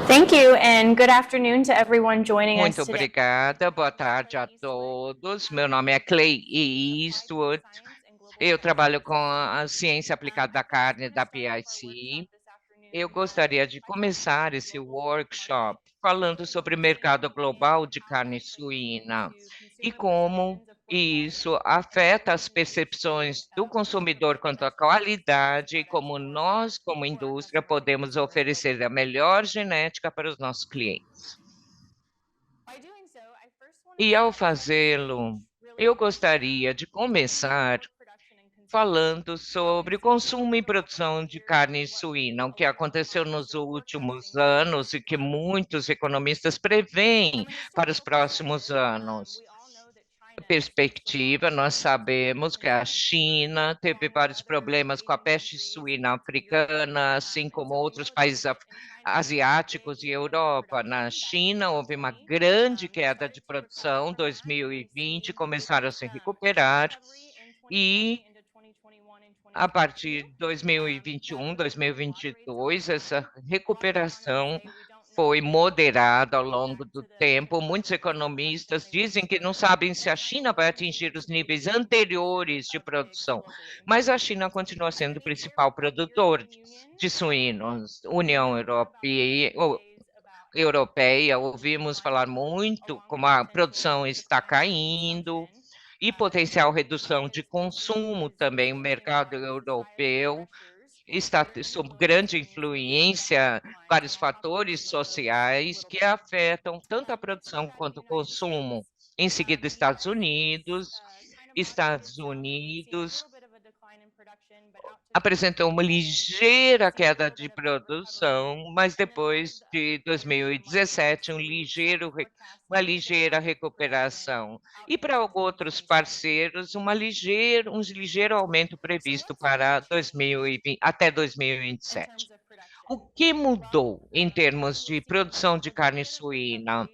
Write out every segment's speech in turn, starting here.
Thank you, and good afternoon to everyone joining us Muito today. obrigada, boa tarde a todos. Meu nome é Clay Eastwood. Eu trabalho com a ciência aplicada da carne da PIC. Eu gostaria de começar esse workshop falando sobre o mercado global de carne suína e como isso afeta as percepções do consumidor quanto à qualidade e como nós, como indústria, podemos oferecer a melhor genética para os nossos clientes. E ao fazê-lo, eu gostaria de começar falando sobre o consumo e produção de carne suína, o que aconteceu nos últimos anos e que muitos economistas preveem para os próximos anos. Perspectiva, nós sabemos que a China teve vários problemas com a peste suína africana, assim como outros países asiáticos e Europa. Na China, houve uma grande queda de produção, 2020 começaram a se recuperar, e a partir de 2021, 2022, essa recuperação foi moderada ao longo do tempo. Muitos economistas dizem que não sabem se a China vai atingir os níveis anteriores de produção, mas a China continua sendo o principal produtor de suínos. União Europeia, ouvimos falar muito como a produção está caindo e potencial redução de consumo também. O mercado europeu está sob grande influência vários fatores sociais que afetam tanto a produção quanto o consumo. Em seguida, Estados Unidos apresentou uma ligeira queda de produção, mas depois de 2017, uma ligeira recuperação. E para outros parceiros, um ligeiro aumento previsto para 2020, até 2027. O que mudou em termos de produção de carne suína?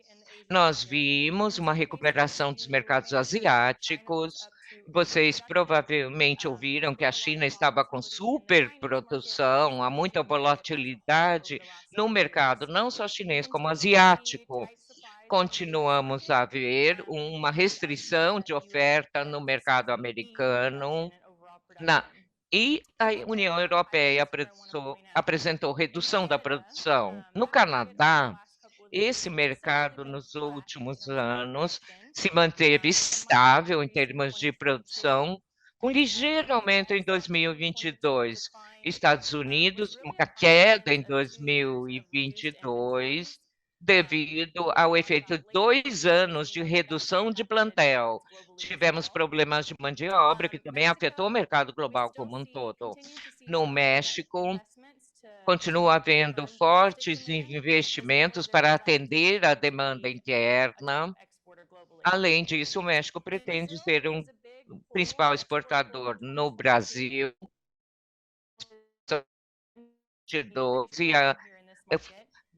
Nós vimos uma recuperação dos mercados asiáticos. Vocês provavelmente ouviram que a China estava com superprodução, há muita volatilidade no mercado, não só chinês, como asiático. Continuamos a ver uma restrição de oferta no mercado americano, na, e a União Europeia apresentou redução da produção. No Canadá, esse mercado nos últimos anos se manteve estável em termos de produção, com ligeiro aumento em 2022. Estados Unidos, uma queda em 2022, devido ao efeito de 2 anos de redução de plantel. Tivemos problemas de mão de obra, que também afetou o mercado global como um todo. No México, continua havendo fortes investimentos para atender a demanda interna. Além disso, o México pretende ser um principal exportador no Brasil, e a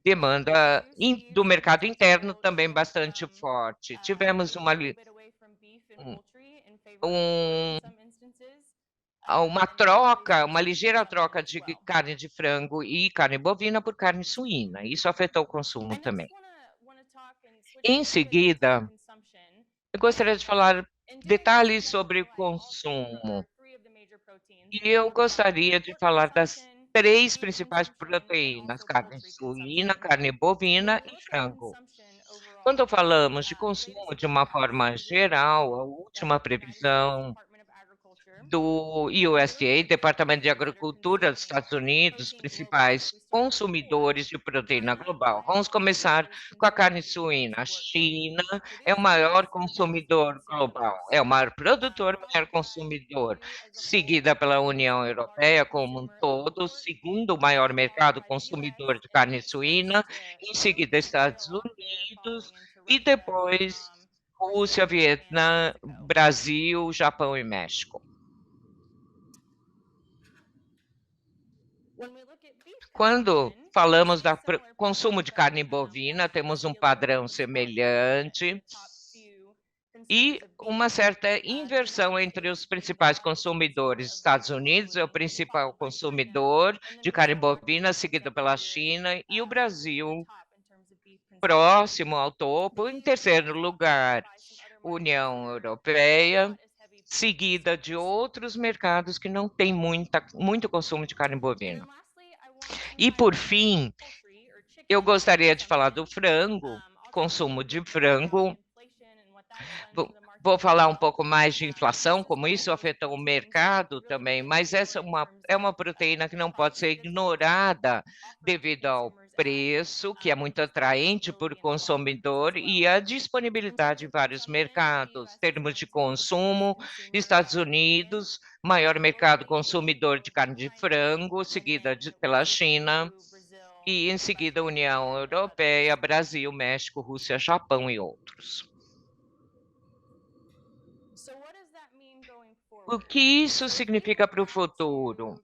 demanda do mercado interno também bastante forte. Tivemos um, uma troca, uma ligeira troca de carne de frango e carne bovina por carne suína. Isso afetou o consumo também. Em seguida, eu gostaria de falar detalhes sobre o consumo. E eu gostaria de falar das 3 principais proteínas: carne suína, carne bovina e frango. Quando falamos de consumo de uma forma geral, a última previsão do USDA, Departamento de Agricultura dos Estados Unidos, principais consumidores de proteína global. Vamos começar com a carne suína. A China é o maior consumidor global, é o maior produtor, maior consumidor, seguida pela União Europeia como um todo, o segundo maior mercado consumidor de carne suína, em seguida Estados Unidos e depois Rússia, Vietnã, Brasil, Japão e México. Quando falamos do consumo de carne bovina, temos um padrão semelhante e uma certa inversão entre os principais consumidores. Estados Unidos é o principal consumidor de carne bovina, seguido pela China, e o Brasil próximo ao topo. Em terceiro lugar, União Europeia, seguida de outros mercados que não têm muito consumo de carne bovina. E, por fim, eu gostaria de falar do frango, consumo de frango. Vou falar um pouco mais de inflação, como isso afetou o mercado também, mas essa é uma proteína que não pode ser ignorada devido ao preço, que é muito atraente para o consumidor, e a disponibilidade em vários mercados. Termos de consumo, Estados Unidos, maior mercado consumidor de carne de frango, seguida pela China, e em seguida União Europeia, Brasil, México, Rússia, Japão e outros. O que isso significa para o futuro?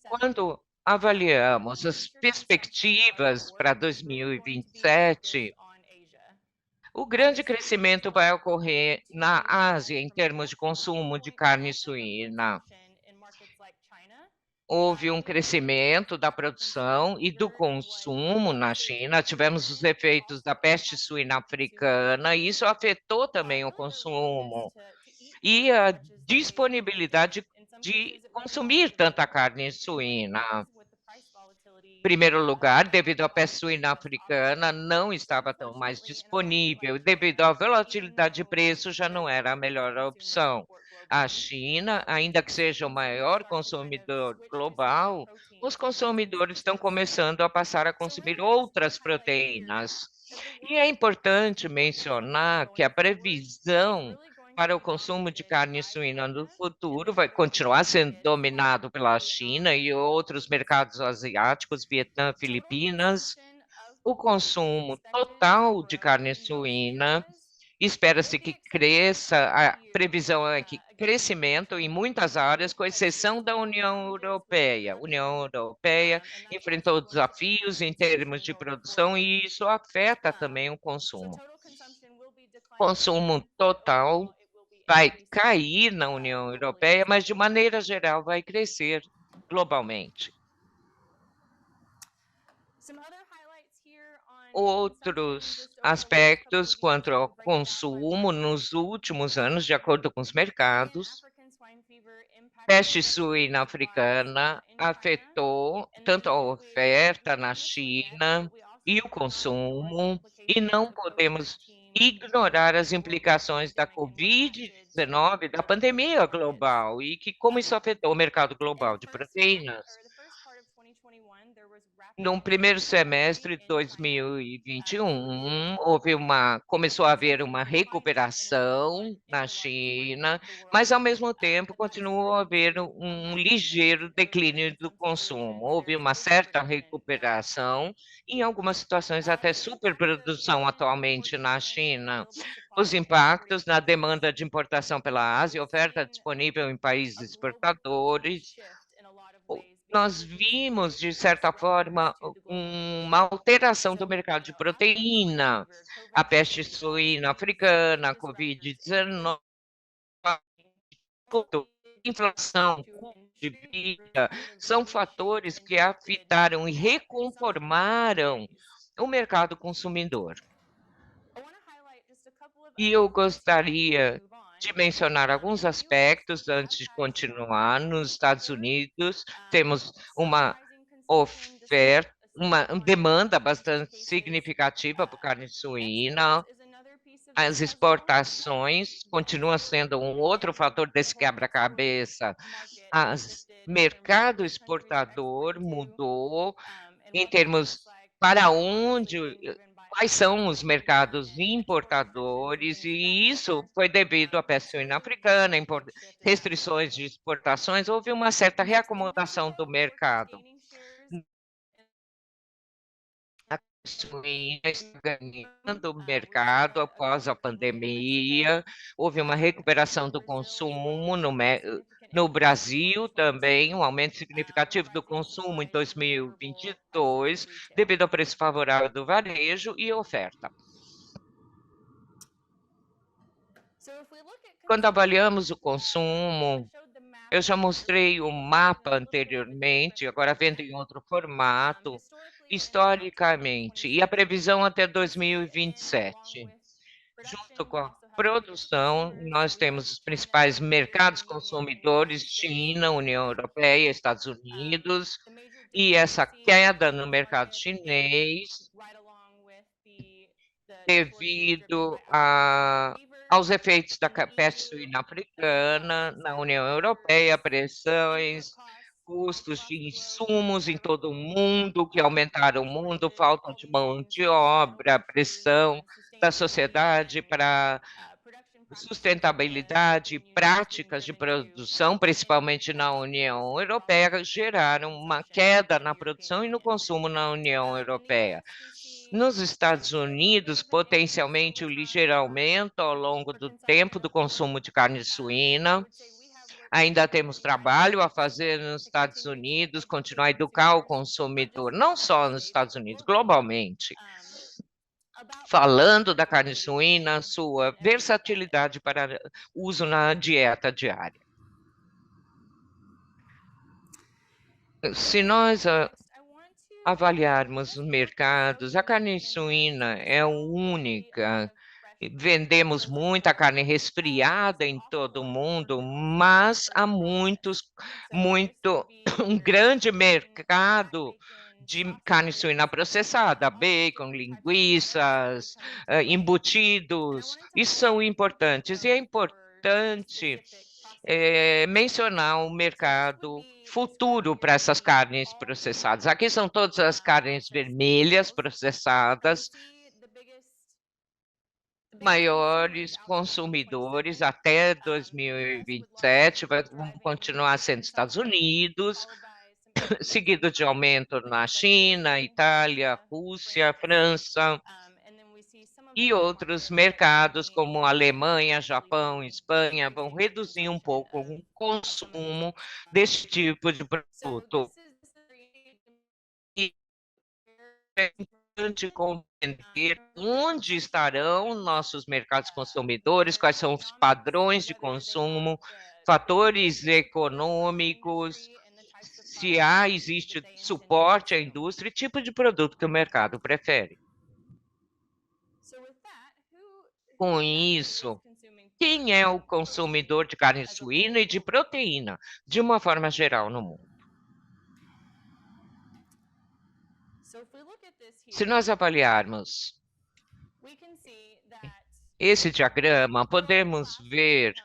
Quando avaliamos as perspectivas para 2027, o grande crescimento vai ocorrer na Ásia em termos de consumo de carne suína. Houve um crescimento da produção e do consumo na China. Tivemos os efeitos da peste suína africana, e isso afetou também o consumo e a disponibilidade de consumir tanta carne suína. Em primeiro lugar, devido à peste suína africana, não estava tão mais disponível, devido à volatilidade de preço, já não era a melhor opção. A China, ainda que seja o maior consumidor global, os consumidores estão começando a passar a consumir outras proteínas. E é importante mencionar que a previsão para o consumo de carne suína no futuro vai continuar sendo dominado pela China e outros mercados asiáticos, Vietnã, Filipinas. O consumo total de carne suína espera-se que cresça, a previsão é que crescimento em muitas áreas, com exceção da União Europeia. A União Europeia enfrentou desafios em termos de produção e isso afeta também o consumo. Consumo total vai cair na União Europeia, mas de maneira geral vai crescer globalmente. Outros aspectos quanto ao consumo nos últimos anos, de acordo com os mercados, peste suína africana afetou tanto a oferta na China e o consumo, e não podemos ignorar as implicações da Covid-19, da pandemia global, e que como isso afetou o mercado global de proteínas. No primeiro semestre de 2021, começou a haver uma recuperação na China, mas ao mesmo tempo continuou a haver um ligeiro declínio do consumo. Houve uma certa recuperação, em algumas situações até superprodução atualmente na China. Os impactos na demanda de importação pela Ásia, oferta disponível em países exportadores. Nós vimos, de certa forma, uma alteração do mercado de proteína, a peste suína africana, a Covid-19, inflação, custo de vida, são fatores que afetaram e reconformaram o mercado consumidor. E eu gostaria de mencionar alguns aspectos antes de continuar. Nos Estados Unidos, temos uma oferta, uma demanda bastante significativa por carne suína. As exportações continuam sendo um outro fator desse quebra-cabeça. O mercado exportador mudou em termos para onde, quais são os mercados importadores, e isso foi devido à peste suína africana, restrições de exportações, houve uma certa reacomodação do mercado. A suína está ganhando o mercado após a pandemia, houve uma recuperação do consumo no Brasil também, um aumento significativo do consumo em 2022, devido ao preço favorável do varejo e oferta. Quando avaliamos o consumo, eu já mostrei o mapa anteriormente, agora vendo em outro formato. historicamente, e a previsão até 2027. Junto com a produção, nós temos os principais mercados consumidores: China, União Europeia, Estados Unidos, e essa queda no mercado chinês devido aos efeitos da peste suína africana na União Europeia, pressões, custos de insumos em todo o mundo que aumentaram o mundo, falta de mão de obra, pressão da sociedade para sustentabilidade, práticas de produção, principalmente na União Europeia, geraram uma queda na produção e no consumo na União Europeia. Nos Estados Unidos, potencialmente, o ligeiro aumento ao longo do tempo do consumo de carne suína. Ainda temos trabalho a fazer nos Estados Unidos, continuar a educar o consumidor, não só nos Estados Unidos, globalmente, falando da carne suína, sua versatilidade para uso na dieta diária. Se nós avaliarmos os mercados, a carne suína é única. Vendemos muita carne resfriada em todo o mundo, mas há um grande mercado de carne suína processada, bacon, linguiças, embutidos, isso são importantes. E é importante mencionar o mercado futuro para essas carnes processadas. Aqui são todas as carnes vermelhas processadas, maiores consumidores até 2027, vão continuar sendo Estados Unidos, seguido de aumento na China, Itália, Rússia, França e outros mercados como Alemanha, Japão, Espanha vão reduzir um pouco o consumo deste tipo de produto. E é importante compreender onde estarão nossos mercados consumidores, quais são os padrões de consumo, fatores econômicos, se existe suporte à indústria e tipo de produto que o mercado prefere. Com isso, quem é o consumidor de carne suína e de proteína, de uma forma geral, no mundo? Se nós avaliarmos esse diagrama, podemos ver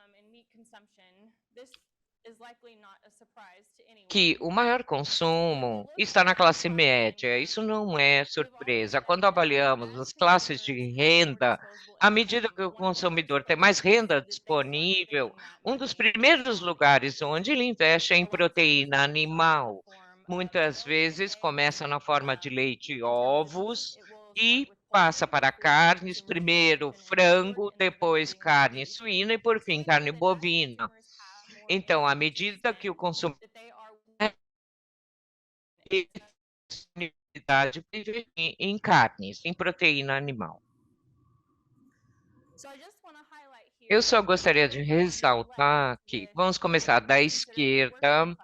que o maior consumo está na classe média. Isso não é surpresa. Quando avaliamos as classes de renda, à medida que o consumidor tem mais renda disponível, um dos primeiros lugares onde ele investe é em proteína animal. Muitas vezes começa na forma de leite e ovos e passa para carnes, primeiro frango, depois carne suína e, por fim, carne bovina. Então, à medida que o consumidor disponibilidade em carnes, em proteína animal. Eu só gostaria de ressaltar que vamos começar da esquerda,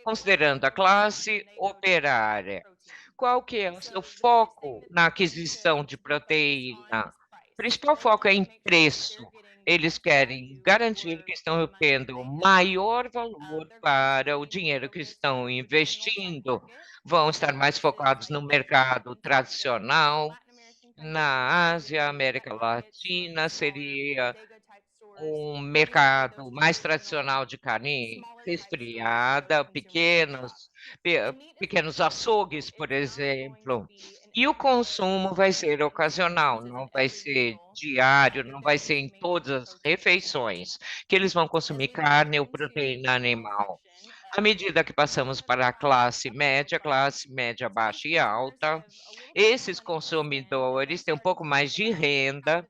considerando a classe operária. Qual que é o seu foco na aquisição de proteína? O principal foco é em preço. Eles querem garantir que estão tendo maior valor para o dinheiro que estão investindo. Vão estar mais focados no mercado tradicional. Na Ásia, América Latina, seria um mercado mais tradicional de carne resfriada, pequenos açougues, por exemplo. E o consumo vai ser ocasional, não vai ser diário, não vai ser em todas as refeições que eles vão consumir carne ou proteína animal. À medida que passamos para a classe média baixa e alta, esses consumidores têm um pouco mais de renda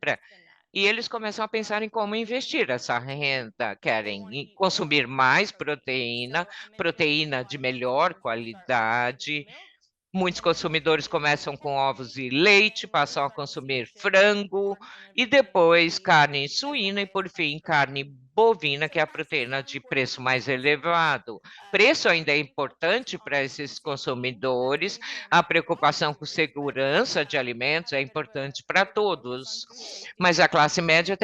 e eles começam a pensar em como investir essa renda. Querem consumir mais proteína, proteína de melhor qualidade, Muitos consumidores começam com ovos e leite, passam a consumir frango e depois carne suína e, por fim, carne bovina, que é a proteína de preço mais elevado. Preço ainda é importante para esses consumidores, a preocupação com segurança de alimentos é importante para todos, mas a classe média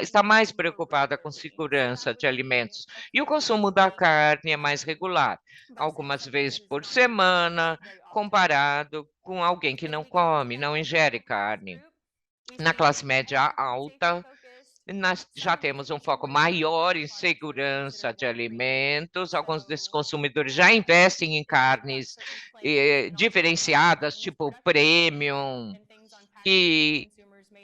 está mais preocupada com segurança de alimentos e o consumo da carne é mais regular, algumas vezes por semana, comparado com alguém que não come, não ingere carne. Na classe média alta, nós já temos um foco maior em segurança de alimentos. Alguns desses consumidores já investem em carnes diferenciadas, tipo premium, e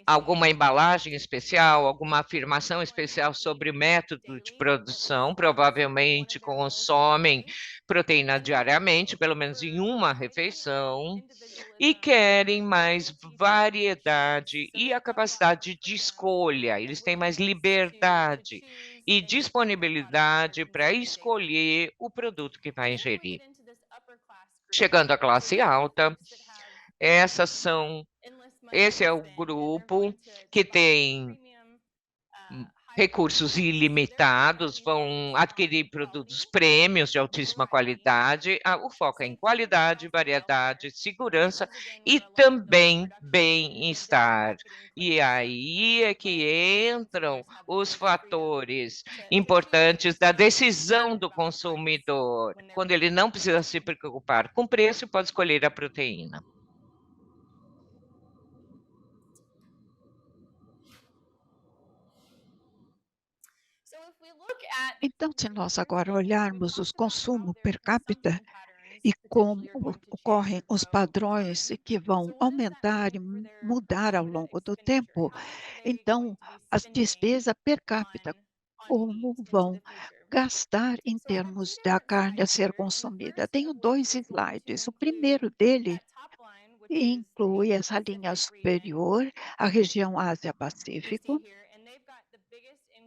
alguma embalagem especial, alguma afirmação especial sobre o método de produção, provavelmente consomem proteína diariamente, pelo menos em uma refeição, e querem mais variedade e a capacidade de escolha. Eles têm mais liberdade e disponibilidade para escolher o produto que vai ingerir. Chegando à classe alta, essas são esse é o grupo que tem recursos ilimitados, vão adquirir produtos prêmios de altíssima qualidade. O foco é em qualidade, variedade, segurança e também bem-estar. E aí é que entram os fatores importantes da decisão do consumidor, quando ele não precisa se preocupar com preço e pode escolher a proteína. Então, se nós agora olharmos os consumos per capita e como ocorrem os padrões que vão aumentar e mudar ao longo do tempo, então, as despesas per capita, como vão gastar em termos da carne a ser consumida. Tenho dois slides. O primeiro dele inclui essa linha superior, a região Ásia-Pacífico,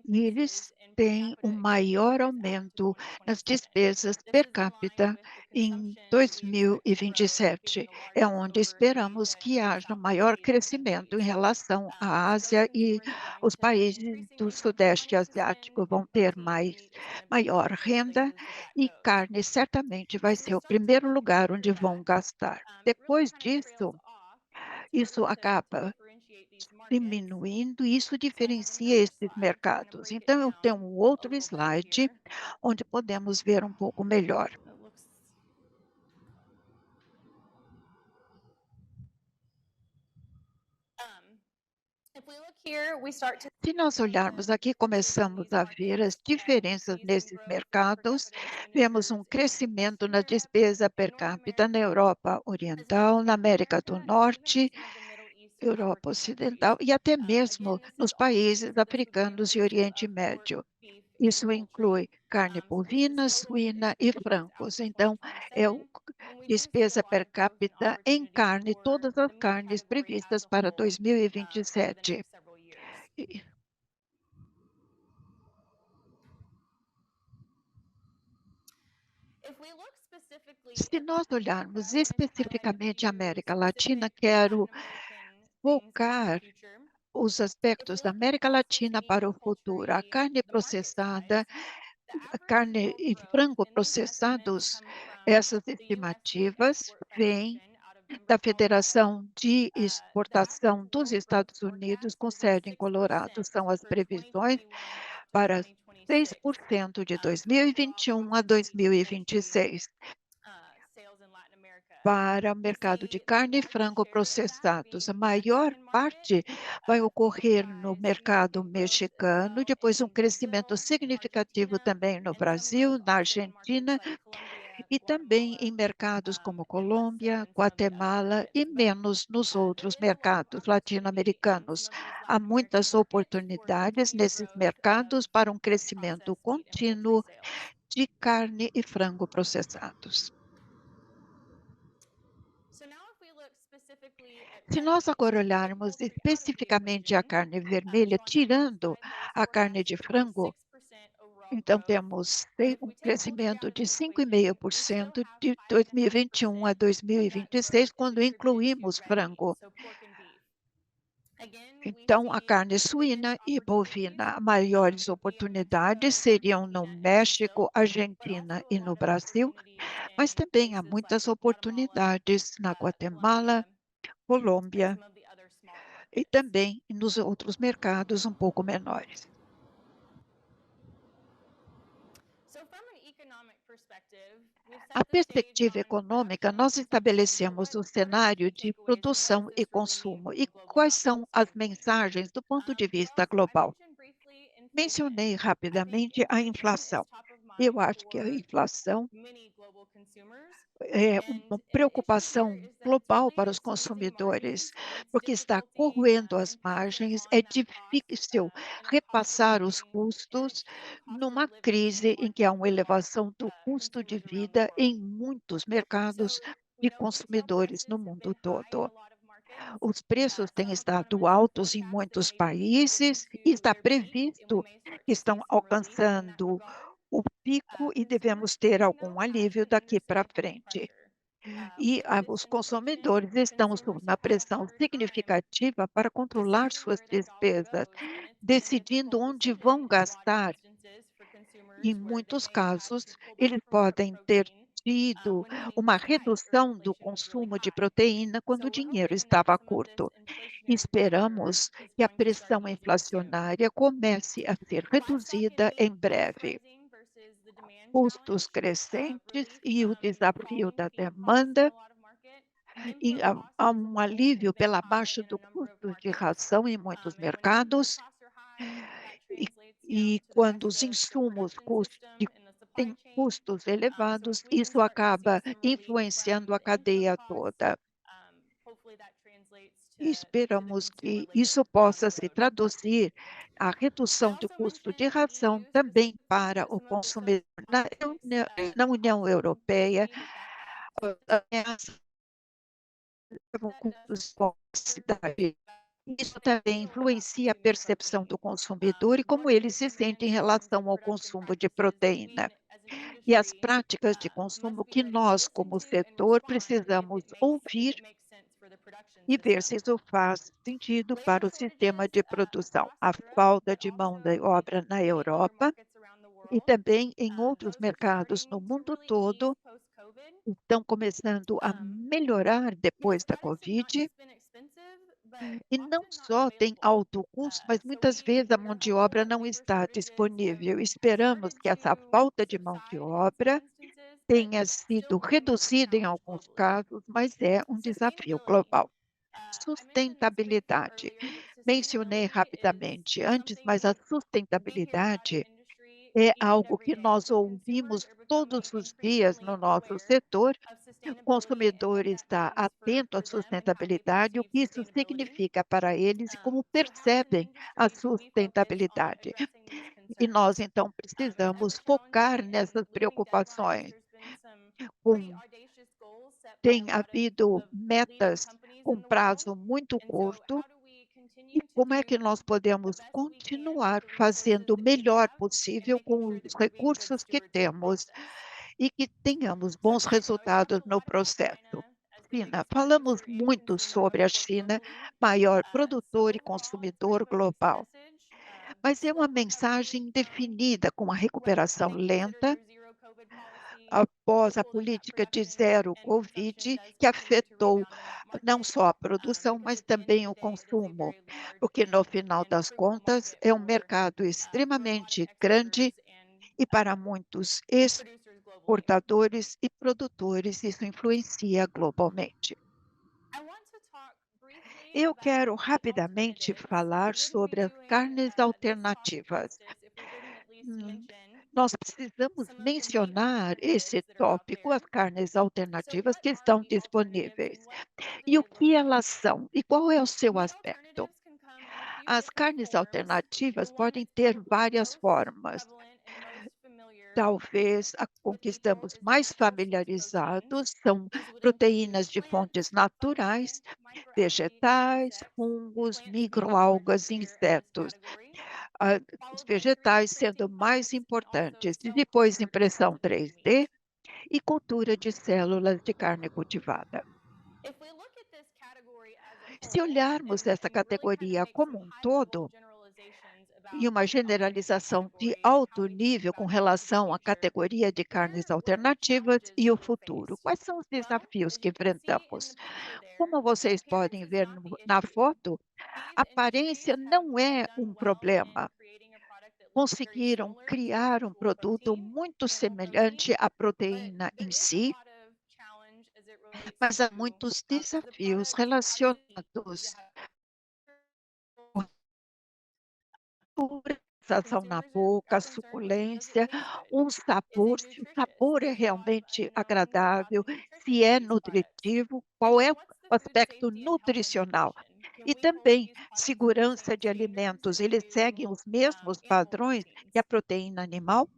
e eles têm um maior aumento nas despesas per capita em 2027. É onde esperamos que haja maior crescimento em relação à Ásia, e os países do Sudeste Asiático vão ter maior renda, e carne certamente vai ser o primeiro lugar onde vão gastar. Depois disso, isso acaba diminuindo, e isso diferencia esses mercados. Então, eu tenho um outro slide onde podemos ver um pouco melhor. Se nós olharmos aqui, começamos a ver as diferenças nesses mercados. Vemos um crescimento na despesa per capita na Europa Oriental, na América do Norte, Europa Ocidental e até mesmo nos países africanos e Oriente Médio. Isso inclui carne bovina, suína e frangos. Então, é o despesa per capita em carne, todas as carnes previstas para 2027. E se nós olharmos especificamente a América Latina, quero focar os aspectos da América Latina para o futuro. A carne processada, a carne e frango processados, essas estimativas vêm da Federação de Exportação dos Estados Unidos, com sede em Colorado. São as previsões para 6% de 2021 a 2026 para o mercado de carne e frango processados. A maior parte vai ocorrer no mercado mexicano, depois um crescimento significativo também no Brasil, na Argentina e também em mercados como Colômbia, Guatemala e menos nos outros mercados latino-americanos. Há muitas oportunidades nesses mercados para um crescimento contínuo de carne e frango processados. Se nós agora olharmos especificamente a carne vermelha, tirando a carne de frango, Então, temos um crescimento de 5,5% de 2021 a 2026, quando incluímos frango. Então, a carne suína e bovina, maiores oportunidades seriam no México, Argentina e no Brasil, mas também há muitas oportunidades na Guatemala, Colômbia e também nos outros mercados um pouco menores. A perspectiva econômica, nós estabelecemos o cenário de produção e consumo. E quais são as mensagens do ponto de vista global? Mencionei rapidamente a inflação. Eu acho que a inflação é uma preocupação global para os consumidores, porque está corroendo as margens, é difícil repassar os custos numa crise em que há uma elevação do custo de vida em muitos mercados de consumidores no mundo todo. Os preços têm estado altos em muitos países e está previsto que estão alcançando o pico e devemos ter algum alívio daqui para frente. E os consumidores estão sob uma pressão significativa para controlar suas despesas, decidindo onde vão gastar. Em muitos casos, eles podem ter tido uma redução do consumo de proteína quando o dinheiro estava curto. Esperamos que a pressão inflacionária comece a ser reduzida em breve. Custos crescentes e o desafio da demanda, e há um alívio pela baixa do custo de ração em muitos mercados, e, e quando os insumos têm custos elevados, isso acaba influenciando a cadeia toda. E esperamos que isso possa se traduzir a redução do custo de ração também para o consumidor na União Europeia, ameaça com custos de cidade. Isso também influencia a percepção do consumidor e como ele se sente em relação ao consumo de proteína. E as práticas de consumo que nós, como setor, precisamos ouvir e ver se isso faz sentido para o sistema de produção. A falta de mão de obra na Europa e também em outros mercados no mundo todo estão começando a melhorar depois da Covid, e não só tem alto custo, mas muitas vezes a mão de obra não está disponível. Esperamos que essa falta de mão de obra tenha sido reduzida em alguns casos, mas é um desafio global. Sustentabilidade. Mencionei rapidamente antes, mas a sustentabilidade é algo que nós ouvimos todos os dias no nosso setor. O consumidor está atento à sustentabilidade, o que isso significa para eles e como percebem a sustentabilidade. E nós, então, precisamos focar nessas preocupações. Tem havido metas com prazo muito curto, e como é que nós podemos continuar fazendo o melhor possível com os recursos que temos e que tenhamos bons resultados no processo. China, falamos muito sobre a China, maior produtor e consumidor global, mas é uma mensagem definida com a recuperação lenta após a política de zero Covid, que afetou não só a produção, mas também o consumo, porque no final das contas é um mercado extremamente grande e para muitos exportadores e produtores isso influencia globalmente. Eu quero rapidamente falar sobre as carnes alternativas. Hum, Nós precisamos mencionar esse tópico, as carnes alternativas que estão disponíveis. E o que elas são? E qual é o seu aspecto? As carnes alternativas podem ter várias formas. Talvez a com que estamos mais familiarizados são proteínas de fontes naturais, vegetais, fungos, microalgas e insetos. os vegetais sendo mais importantes, e depois impressão 3D e cultura de células de carne cultivada. Se olharmos essa categoria como um todo, e uma generalização de alto nível com relação à categoria de carnes alternativas e o futuro. Quais são os desafios que enfrentamos? Como vocês podem ver na foto, a aparência não é um problema. Conseguiram criar um produto muito semelhante à proteína em si, mas há muitos desafios relacionados com sensação na boca, suculência, um sabor, se o sabor é realmente agradável, se é nutritivo, qual é o aspecto nutricional. E também segurança de alimentos, eles seguem os mesmos padrões que a proteína animal?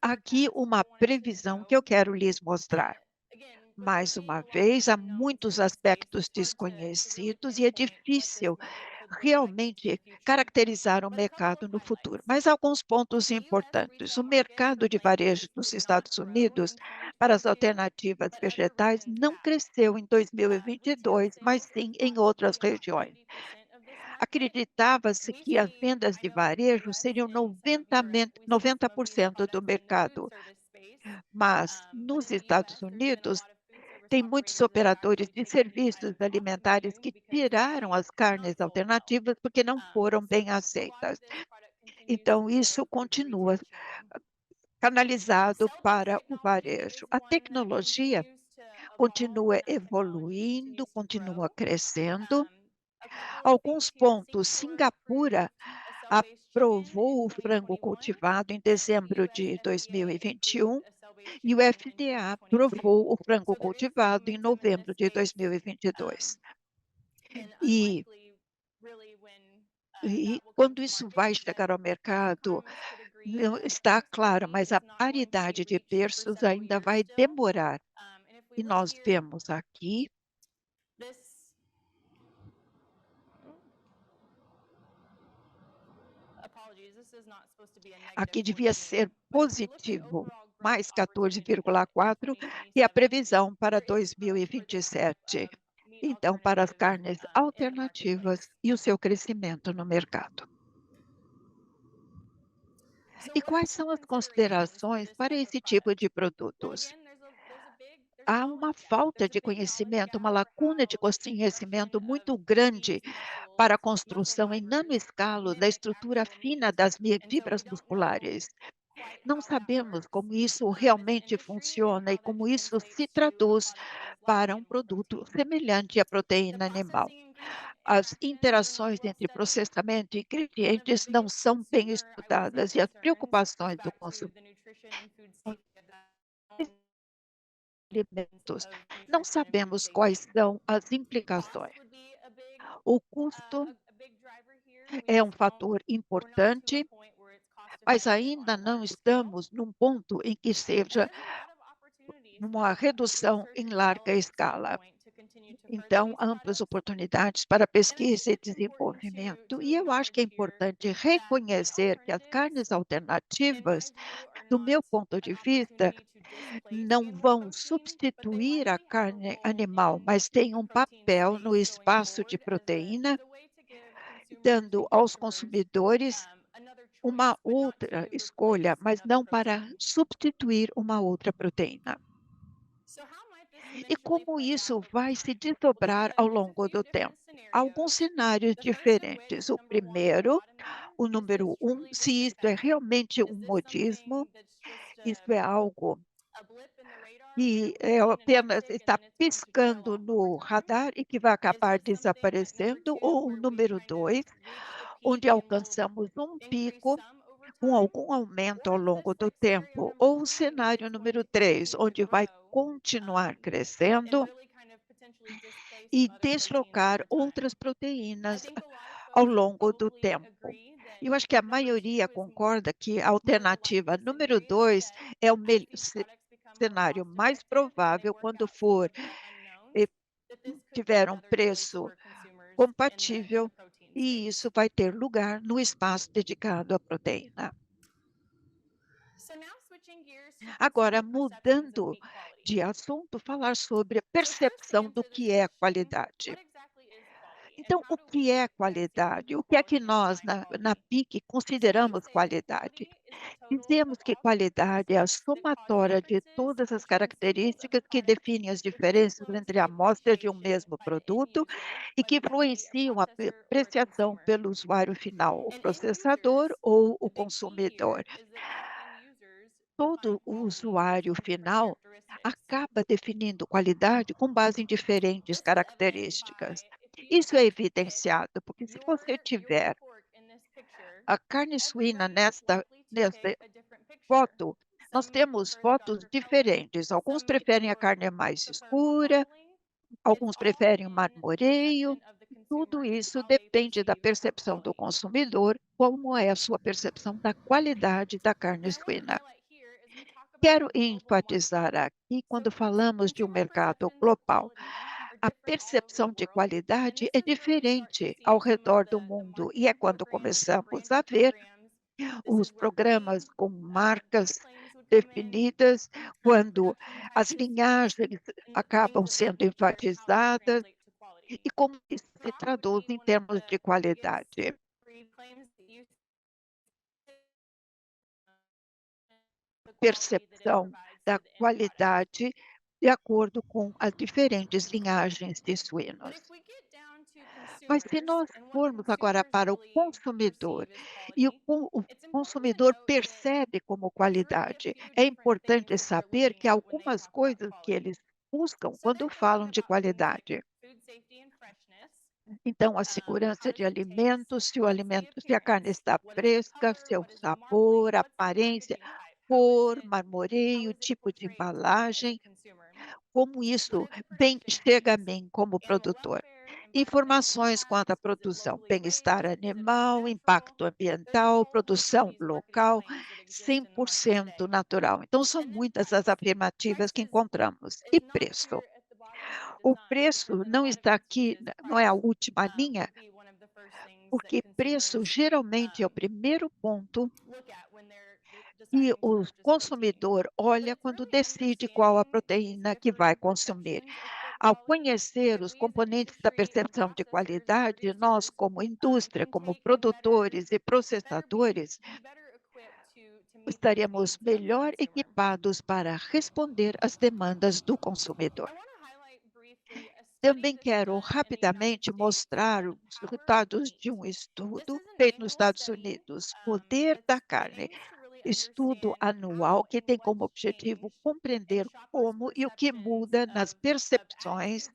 Aqui uma previsão que eu quero lhes mostrar. Mais uma vez, há muitos aspectos desconhecidos e é difícil realmente caracterizar o mercado no futuro. Mas alguns pontos importantes. O mercado de varejo nos Estados Unidos para as alternativas vegetais não cresceu em 2022, mas sim em outras regiões. Acreditava-se que as vendas de varejo seriam 90% do mercado, mas nos Estados Unidos tem muitos operadores de serviços alimentares que tiraram as carnes alternativas porque não foram bem aceitas. Então, isso continua canalizado para o varejo. A tecnologia continua evoluindo, continua crescendo. Alguns pontos, Singapura aprovou o frango cultivado em dezembro de 2021 e o FDA aprovou o frango cultivado em novembro de 2022. E, e quando isso vai chegar ao mercado, não está claro, mas a paridade de preços ainda vai demorar. E nós vemos aqui, aqui devia ser positivo, mais 14,4, e a previsão para 2027. Então, para as carnes alternativas e o seu crescimento no mercado. E quais são as considerações para esse tipo de produtos? Há uma falta de conhecimento, uma lacuna de conhecimento muito grande para a construção em nanoescala da estrutura fina das fibras musculares. Não sabemos como isso realmente funciona e como isso se traduz para um produto semelhante à proteína animal. As interações entre processamento e ingredientes não são bem estudadas e as preocupações do consumidor alimentos. Não sabemos quais são as implicações. O custo é um fator importante, mas ainda não estamos num ponto em que seja uma redução em larga escala. Então, amplas oportunidades para pesquisa e desenvolvimento. E eu acho que é importante reconhecer que as carnes alternativas, do meu ponto de vista, não vão substituir a carne animal, mas têm um papel no espaço de proteína, dando aos consumidores uma outra escolha, mas não para substituir uma outra proteína. E como isso vai se desdobrar ao longo do tempo? Alguns cenários diferentes. O primeiro, o número um, se isso é realmente um modismo, isso é algo que apenas está piscando no radar e que vai acabar desaparecendo, ou o número 2, onde alcançamos um pico com algum aumento ao longo do tempo, ou o cenário número 3, onde vai continuar crescendo e deslocar outras proteínas ao longo do tempo. Eu acho que a maioria concorda que a alternativa número 2 é o cenário mais provável quando for eh, tiver um preço compatível e isso vai ter lugar no espaço dedicado à proteína. Agora, mudando de assunto, falar sobre a percepção do que é qualidade. Então, o que é qualidade? O que é que nós, na PIC, consideramos qualidade? Dizemos que qualidade é a somatória de todas as características que definem as diferenças entre amostras de um mesmo produto e que influenciam a apreciação pelo usuário final, o processador ou o consumidor. Todo o usuário final acaba definindo qualidade com base em diferentes características. Isso é evidenciado, porque se você tiver a carne suína nesta foto, nós temos fotos diferentes. Alguns preferem a carne mais escura, alguns preferem o marmoreio. Tudo isso depende da percepção do consumidor, como é a sua percepção da qualidade da carne suína. Quero enfatizar aqui, quando falamos de um mercado global, a percepção de qualidade é diferente ao redor do mundo, e é quando começamos a ver os programas com marcas definidas, quando as linhagens acabam sendo enfatizadas, e como isso se traduz em termos de qualidade. Percepção da qualidade de acordo com as diferentes linhagens de suínos. Mas se nós formos agora para o consumidor, e o consumidor percebe como qualidade, é importante saber que há algumas coisas que eles buscam quando falam de qualidade. Então, a segurança de alimentos, se a carne está fresca, seu sabor, aparência, cor, marmoreio, tipo de embalagem, como isso chega a mim como produtor. Informações quanto à produção, bem-estar animal, impacto ambiental, produção local, 100% natural. Então, são muitas as afirmativas que encontramos. E preço? O preço não está aqui, não é a última linha, porque preço geralmente é o primeiro ponto que o consumidor olha quando decide qual a proteína que vai consumir. Ao conhecer os componentes da percepção de qualidade, nós, como indústria, como produtores e processadores, estaremos melhor equipados para responder às demandas do consumidor. Também quero rapidamente mostrar os resultados de um estudo feito nos Estados Unidos, Poder da Carne, estudo anual que tem como objetivo compreender como e o que muda nas percepções,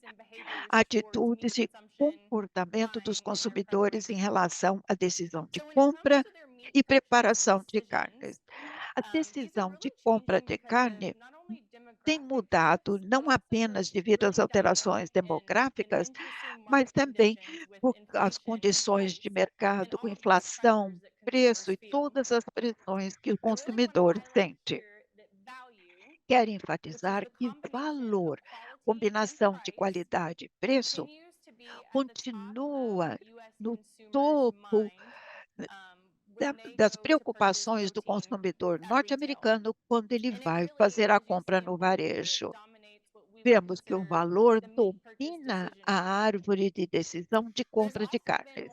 atitudes e comportamento dos consumidores em relação à decisão de compra e preparação de carnes. A decisão de compra de carne tem mudado não apenas devido às alterações demográficas, mas também por as condições de mercado, com inflação, preço e todas as pressões que o consumidor sente. Quero enfatizar que valor, combinação de qualidade e preço, continua no topo das preocupações do consumidor norte-americano quando ele vai fazer a compra no varejo. Vemos que o valor domina a árvore de decisão de compra de carnes.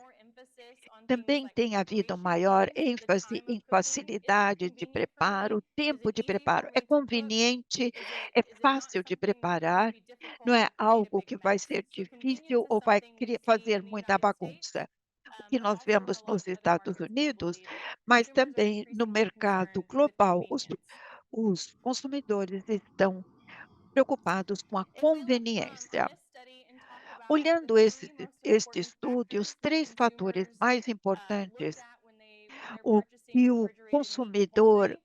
Também tem havido maior ênfase em facilidade de preparo, tempo de preparo. É conveniente, é fácil de preparar, não é algo que vai ser difícil ou vai fazer muita bagunça. O que nós vemos nos Estados Unidos, mas também no mercado global, os consumidores estão preocupados com a conveniência. Olhando este estudo, os três fatores mais importantes, o que o consumidor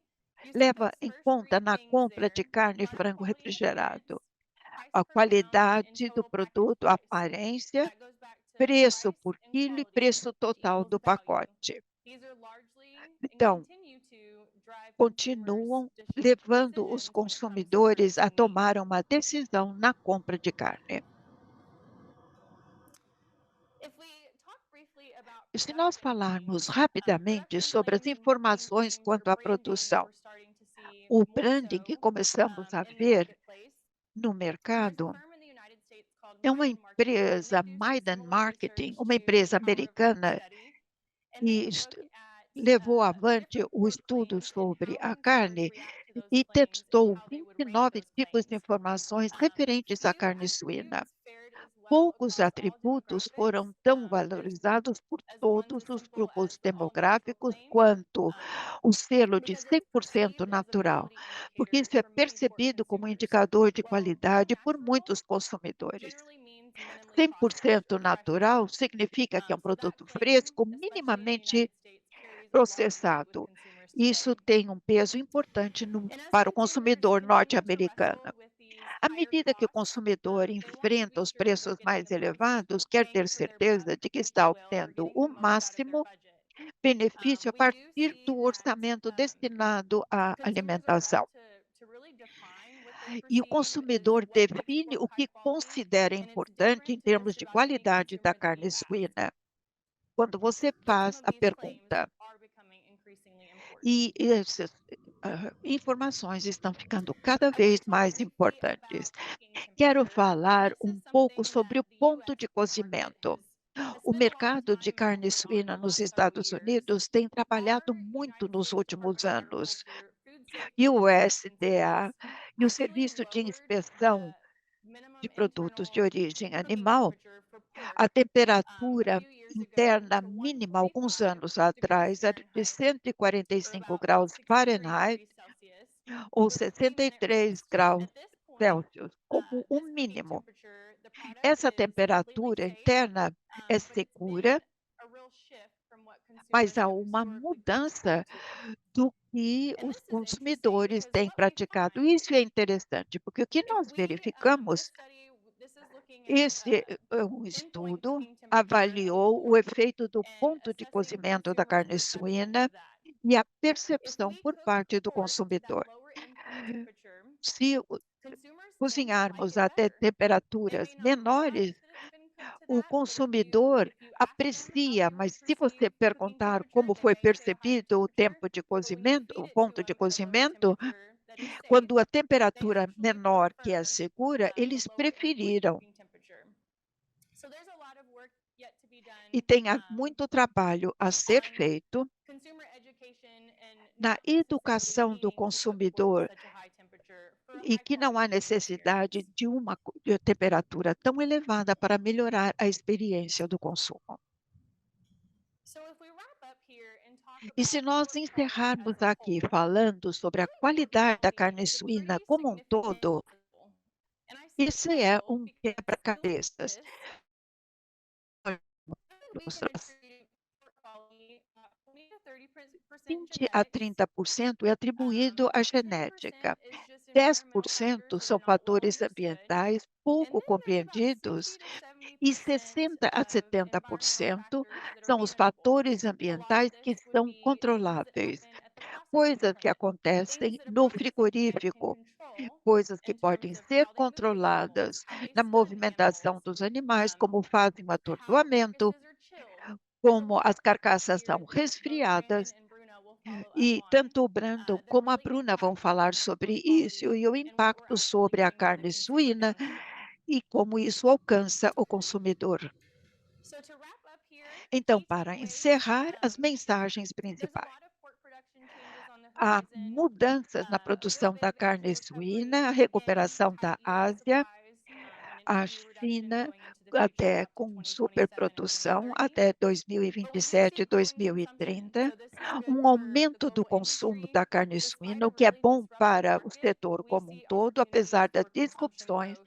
leva em conta na compra de carne e frango refrigerado: a qualidade do produto, a aparência, preço por quilo e preço total do pacote. Então, continuam levando os consumidores a tomar uma decisão na compra de carne. Se nós falarmos rapidamente sobre as informações quanto à produção, o branding que começamos a ver no mercado é uma empresa, Maidan Marketing, uma empresa americana, e levou avante o estudo sobre a carne e testou 29 tipos de informações referentes à carne suína. Poucos atributos foram tão valorizados por todos os grupos demográficos quanto o selo de 100% natural, porque isso é percebido como indicador de qualidade por muitos consumidores. 100% natural significa que é um produto fresco, minimamente processado. Isso tem um peso importante para o consumidor norte-americano. À medida que o consumidor enfrenta os preços mais elevados, quer ter certeza de que está obtendo o máximo benefício a partir do orçamento destinado à alimentação. E o consumidor define o que considera importante em termos de qualidade da carne suína. Quando você faz a pergunta, e essas informações estão ficando cada vez mais importantes. Quero falar um pouco sobre o ponto de cozimento. O mercado de carne suína nos Estados Unidos tem trabalhado muito nos últimos anos. E o USDA e o Serviço de Inspeção de Produtos de Origem Animal, a temperatura interna mínima, alguns anos atrás, era de 145 graus Fahrenheit ou 63 graus Celsius, como o mínimo. Essa temperatura interna é segura, mas há uma mudança do que os consumidores têm praticado. Isso é interessante, porque o que nós verificamos, esse é um estudo avaliou o efeito do ponto de cozimento da carne suína e a percepção por parte do consumidor. Se cozinharmos até temperaturas menores, o consumidor aprecia, mas se você perguntar como foi percebido o tempo de cozimento, o ponto de cozimento, quando a temperatura menor que é segura, eles preferiram. E tem muito trabalho a ser feito na educação do consumidor e que não há necessidade de uma de temperatura tão elevada para melhorar a experiência do consumo. E se nós encerrarmos aqui falando sobre a qualidade da carne suína como um todo, esse é um quebra-cabeças. 20 a 30% é atribuído à genética. 10% são fatores ambientais pouco compreendidos e 60 a 70% são os fatores ambientais que são controláveis, coisas que acontecem no frigorífico, coisas que podem ser controladas na movimentação dos animais, como fazem o atordoamento, como as carcaças são resfriadas, e tanto o Brandon como a Bruna vão falar sobre isso e o impacto sobre a carne suína e como isso alcança o consumidor. Então, para encerrar, as mensagens principais. Há mudanças na produção da carne suína, a recuperação da Ásia, a China até com superprodução até 2027, 2030, um aumento do consumo da carne suína, o que é bom para o setor como um todo, apesar das disrupções,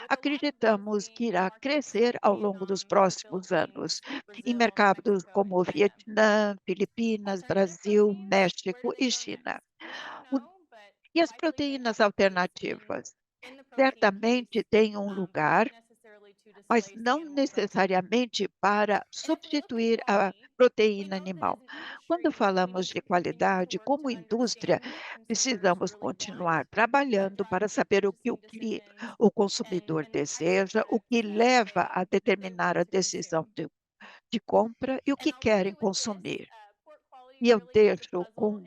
acreditamos que irá crescer ao longo dos próximos anos, em mercados como Vietnã, Filipinas, Brasil, México e China. O- E as proteínas alternativas? Certamente têm um lugar, mas não necessariamente para substituir a proteína animal. Quando falamos de qualidade, como indústria, precisamos continuar trabalhando para saber o consumidor deseja, o que leva a determinar a decisão de compra e o que querem consumir. E eu deixo com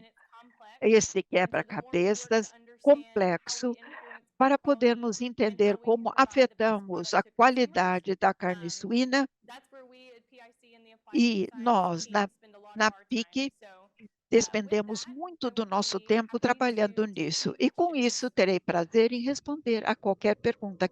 esse quebra-cabeças complexo para podermos entender como afetamos a qualidade da carne suína e nós, na PIC, despendemos muito do nosso tempo trabalhando nisso. E com isso, terei prazer em responder a qualquer pergunta